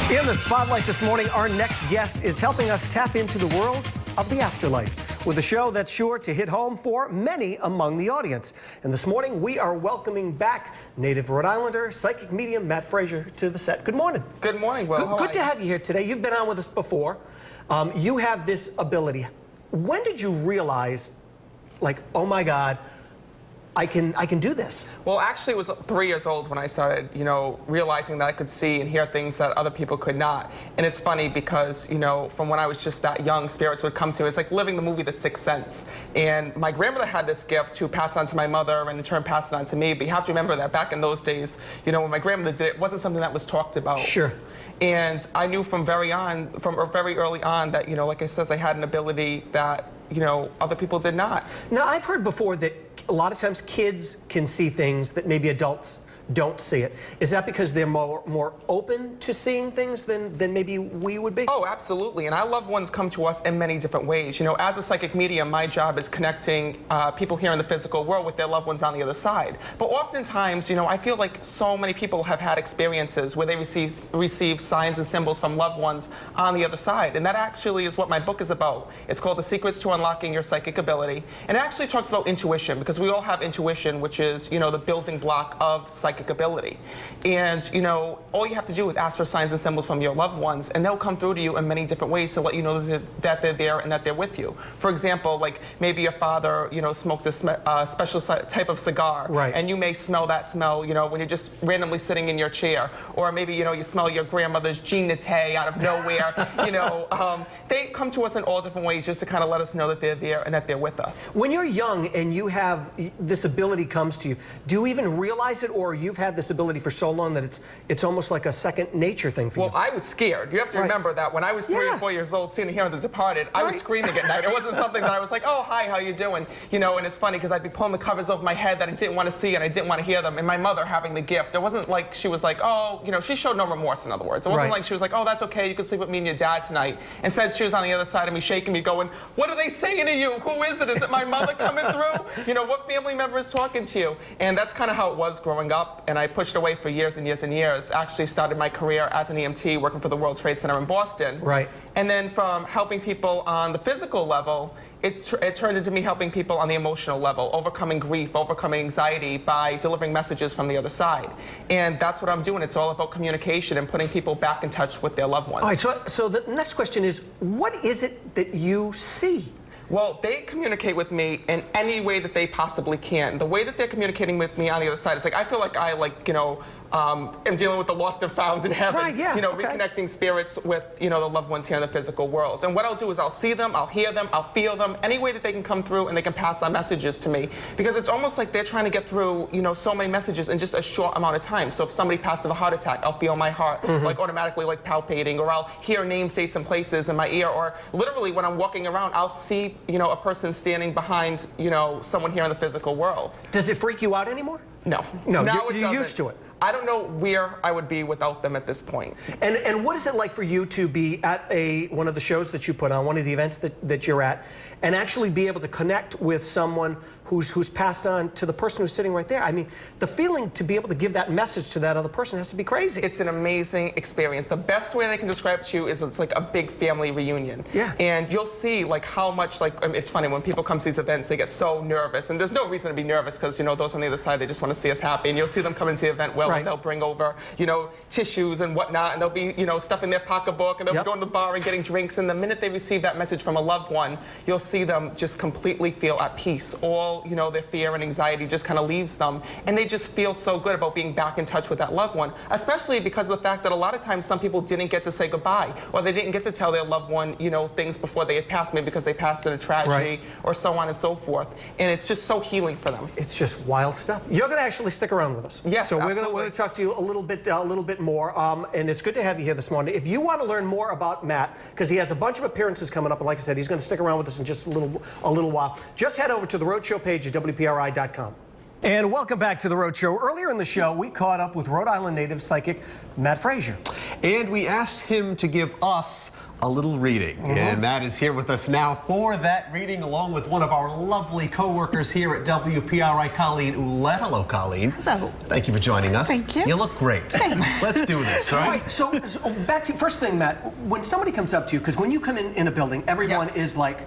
In the spotlight this morning, our next guest is helping us tap into the world of the afterlife with a show that's sure to hit home for many among the audience. And this morning, we are welcoming back native Rhode Islander, psychic medium Matt Fraser to the set. Good morning. Good morning, Will. Good to have you here today. You've been on with us before. You have this ability. When did you realize, like, oh my God, I can do this? Well, actually, it was 3 years old when I started, realizing that I could see and hear things that other people could not. And it's funny because, from when I was just that young, spirits would come to me. It's like living the movie The Sixth Sense. And my grandmother had this gift to pass on to my mother and in turn pass it on to me. But you have to remember that back in those days, when my grandmother did it, it wasn't something that was talked about. Sure. And I knew from very early on that, like I said, I had an ability that, other people did not. Now, I've heard before that a lot of times kids can see things that maybe adults don't see it. Is that because they're more open to seeing things than maybe we would be? Oh, absolutely. And our loved ones come to us in many different ways. As a psychic medium, my job is connecting people here in the physical world with their loved ones on the other side. But oftentimes, I feel like so many people have had experiences where they receive signs and symbols from loved ones on the other side. And that actually is what my book is about. It's called The Secrets to Unlocking Your Psychic Ability. And it actually talks about intuition, because we all have intuition, which is, the building block of psychic ability. And all you have to do is ask for signs and symbols from your loved ones, and they'll come through to you in many different ways to let you know that they're there and that they're with you. For example, like maybe your father smoked a special type of cigar, right, and you may smell that smell when you're just randomly sitting in your chair. Or maybe you smell your grandmother's Jean Naté out of nowhere. They come to us in all different ways just to kind of let us know that they're there and that they're with us. When you're young and you have this ability comes to you, do you even realize it, or you've had this ability for so long that it's almost like a second nature thing for you? Well, I was scared. You have to remember that when I was 3 or 4 years old, seeing and hearing The Departed, I was screaming at night. It wasn't something that I was like, oh, hi, how you doing? And it's funny because I'd be pulling the covers over my head that I didn't want to see and I didn't want to hear them. And my mother having the gift, it wasn't like she was like, oh, she showed no remorse, in other words. It wasn't like she was like, oh, that's okay, you can sleep with me and your dad tonight. Instead, she was on the other side of me, shaking me, going, what are they saying to you? Who is it? Is it my mother coming through? What family member is talking to you? And that's kind of how it was growing up. And I pushed away for years and years and years. Actually started my career as an EMT working for the World Trade Center in Boston. Right. And then from helping people on the physical level, it turned into me helping people on the emotional level, overcoming grief, overcoming anxiety by delivering messages from the other side. And that's what I'm doing. It's all about communication and putting people back in touch with their loved ones. All right, so the next question is, what is it that you see? Well, they communicate with me in any way that they possibly can. The way that they're communicating with me on the other side is like, I feel like I am dealing with the lost and found in heaven. Right, yeah, reconnecting spirits with, the loved ones here in the physical world. And what I'll do is I'll see them, I'll hear them, I'll feel them, any way that they can come through and they can pass on messages to me. Because it's almost like they're trying to get through, so many messages in just a short amount of time. So if somebody passed of a heart attack, I'll feel my heart like automatically like palpating, or I'll hear names, dates, and places in my ear, or literally when I'm walking around, I'll see, a person standing behind, someone here in the physical world. Does it freak you out anymore? No. No, you're used to it. I don't know where I would be without them at this point. And what is it like for you to be at one of the shows that you put on, one of the events that you're at, and actually be able to connect with someone who's passed on to the person who's sitting right there? I mean, the feeling to be able to give that message to that other person has to be crazy. It's an amazing experience. The best way they can describe it to you is it's like a big family reunion. Yeah. And you'll see like how much it's funny when people come to these events, they get so nervous, and there's no reason to be nervous because those on the other side, they just want to see us happy, and you'll see them come into the event and they'll bring over tissues and whatnot, and they'll be stuff in their pocketbook, and they'll be going to the bar and getting drinks, and the minute they receive that message from a loved one, you'll see them just completely feel at peace. All their fear and anxiety just kind of leaves them, and they just feel so good about being back in touch with that loved one, especially because of the fact that a lot of times some people didn't get to say goodbye, or they didn't get to tell their loved one things before they had passed, maybe because they passed in a tragedy or so on and so forth, and it's just so healing for them. It's just wild stuff. You're going to actually stick around with us. Yes, so we're absolutely. going to talk to you a little bit more, and it's good to have you here this morning. If you want to learn more about Matt, because he has a bunch of appearances coming up, and like I said, he's going to stick around with us in just a little while, just head over to the Roadshow page at WPRI.com. And welcome back to The Roadshow. Earlier in the show, we caught up with Rhode Island native psychic Matt Fraser. And we asked him to give us a little reading. And Matt is here with us now for that reading, along with one of our lovely co-workers here at WPRI, Colleen Ouellette. Hello, Colleen. Hello. Thank you for joining us. Thank you. You look great. Thanks. Let's do this, all All right? right, so back to first thing, Matt. When somebody comes up to you, because when you come in a building, everyone Yes. is like,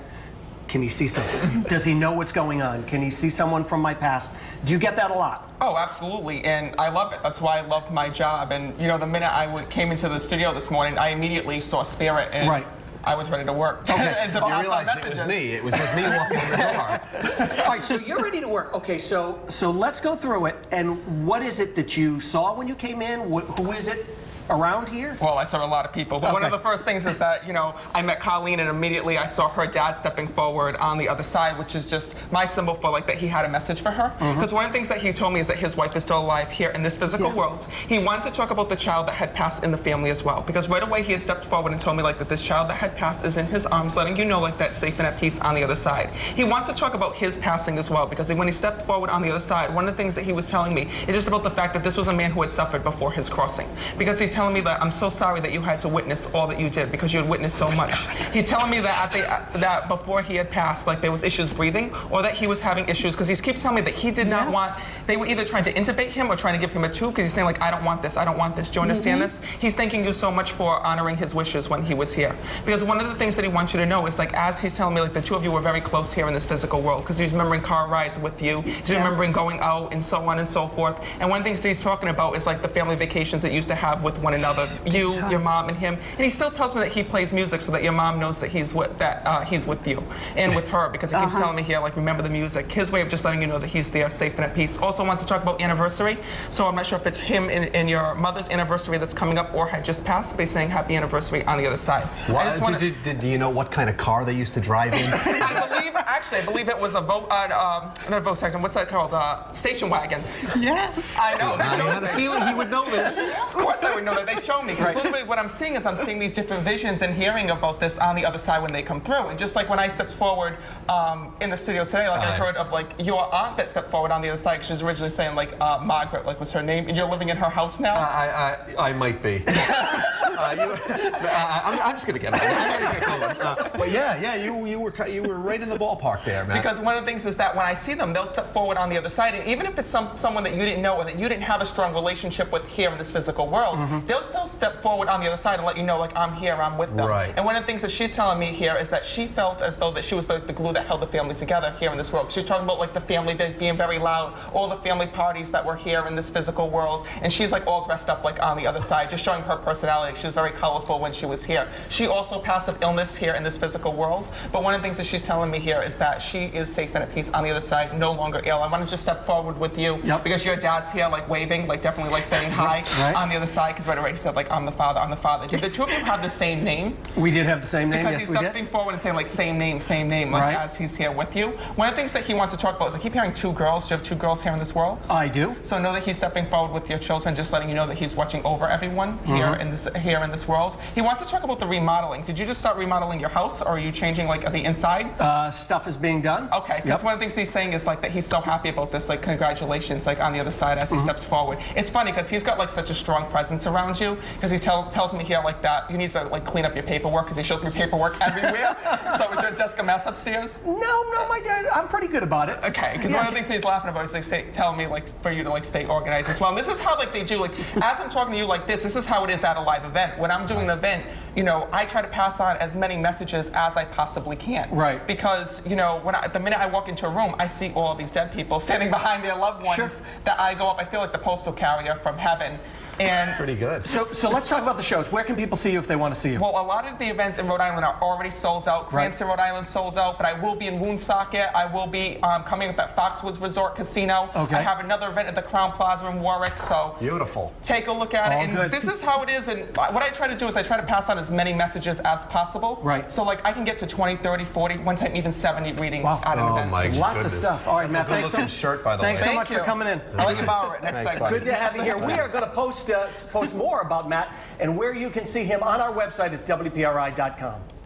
can he see something? Does he know what's going on? Can he see someone from my past? Do you get that a lot? Oh, absolutely, and I love it. That's why I love my job. And you know, the minute I came into the studio this morning, I immediately saw spirit, and Right. I was ready to work. Okay. And to You pass on realized it messages. was me. It was just me walking in the door. All right, so you're ready to work. Okay, so let's go through it. And what is it that you saw when you came in? Who is it around here? Well, I saw a lot of people, but one of Okay. the first things is that, you know, I met Colleen and immediately I saw her dad stepping forward on the other side, which is just my symbol for like that he had a message for her. Because one of the things that he told me is that his wife is still alive here in this physical world. He wanted to talk about the child that had passed in the family as well. Because right away he had stepped forward and told me like that this child that had passed is in his arms, letting you know like that safe and at peace on the other side. He wanted to talk about his passing as well, because when he stepped forward on the other side, one of the things that he was telling me is just about the fact that this was a man who had suffered before his crossing. Because he's telling me that I'm so sorry that you had to witness all that you did, because you had witnessed so much. He's telling me that that before he had passed, like there was issues breathing, or that he was having issues, because he keeps telling me that he did not want, they were either trying to intubate him or trying to give him a tube, because he's saying like, I don't want this, I don't want this. Do you understand this? He's thanking you so much for honoring his wishes when he was here. Because one of the things that he wants you to know is like, as he's telling me like the two of you were very close here in this physical world, because he's remembering car rides with you, he's remembering going out and so on and so forth. And one of the things that he's talking about is like the family vacations that you used to have with one another, you, your mom, and him. And he still tells me that he plays music so that your mom knows that he's with you and with her, because he keeps telling me here like, remember the music. His way of just letting you know that he's there, safe and at peace. Also wants to talk about anniversary. So I'm not sure if it's him and your mother's anniversary that's coming up or had just passed, but he's saying happy anniversary on the other side. I just wanna- Do you know what kind of car they used to drive in? I believe it was a not a Volkswagen. What's that called? Station wagon. Yes. I know. They I showed had a me. feeling he would know this. Of course I would know that. They show me. Because literally what I'm seeing is I'm seeing these different visions and hearing about this on the other side when they come through. And just like when I stepped forward in the studio today, like I heard of like your aunt that stepped forward on the other side. She was originally saying like Margaret, like was her name. And you're living in her house now? I might be. I'm just gonna get out. I'm gonna get going. But yeah, you were right in the ballpark there, man. Because one of the things is that when I see them, they'll step forward on the other side, and even if it's someone that you didn't know or that you didn't have a strong relationship with here in this physical world, they'll still step forward on the other side and let you know, like, I'm here, I'm with them. Right. And one of the things that she's telling me here is that she felt as though that she was the glue that held the family together here in this world. She's talking about like the family being very loud, all the family parties that were here in this physical world, and she's like all dressed up like on the other side, just showing her personality. She was very colorful when she was here. She also passed of illness here in this physical world, but one of the things that she's telling me here is that she is safe and at peace on the other side, no longer ill. I want to just step forward with you because your dad's here, like waving, like definitely like saying hi on the other side, because right away he said like, I'm the father, I'm the father. Did the two of you have the same name? We did have the same name, Because yes he's we stepping did. forward and saying like same name, like as he's here with you. One of the things that he wants to talk about is I keep hearing two girls. Do you have two girls here in this world? I do. So know that he's stepping forward with your children, just letting you know that he's watching over everyone here in this world. He wants to talk about the remodeling. Did you just start remodeling your house, or are you changing like the inside? Stuff is being done. Okay, because one of the things he's saying is like that he's so happy about this, like congratulations, like on the other side as he steps forward. It's funny because he's got like such a strong presence around you, because he tells me here like that you need to like clean up your paperwork, because he shows me paperwork everywhere. So is your Jessica mess upstairs? No, my dad, I'm pretty good about it. Okay, because one of the things he's laughing about is like telling me like for you to like stay organized as well. And this is how like they do, like as I'm talking to you like this is how it is at a live event. When I'm doing an event, you know, I try to pass on as many messages as I possibly can. Right. Because, you know, the minute I walk into a room, I see all these dead people standing behind their loved ones that I go up, I feel like the postal carrier from heaven. And pretty good. So let's talk about the shows. Where can people see you if they want to see you? well, a lot of the events in Rhode Island are already sold out. Cranston, Rhode Island sold out, but I will be in Woonsocket. I will be coming up at Foxwoods Resort Casino. Okay. I have another event at the Crown Plaza in Warwick, so Beautiful. take a look at All it. And good. this is how it is, and what I try to do is I try to pass on as many messages as possible. Right. So like I can get to 20, 30, 40, one time even 70 readings Wow. at an Oh event. my So Lots of goodness. stuff. All right, That's Matt, a good thanks so looking much. shirt, by the Thanks way. so Thank much for you. coming in. I'll let you borrow it next Thanks, time. buddy. Good to have you here. We are going to post more about Matt and where you can see him on our website. It's WPRI.com.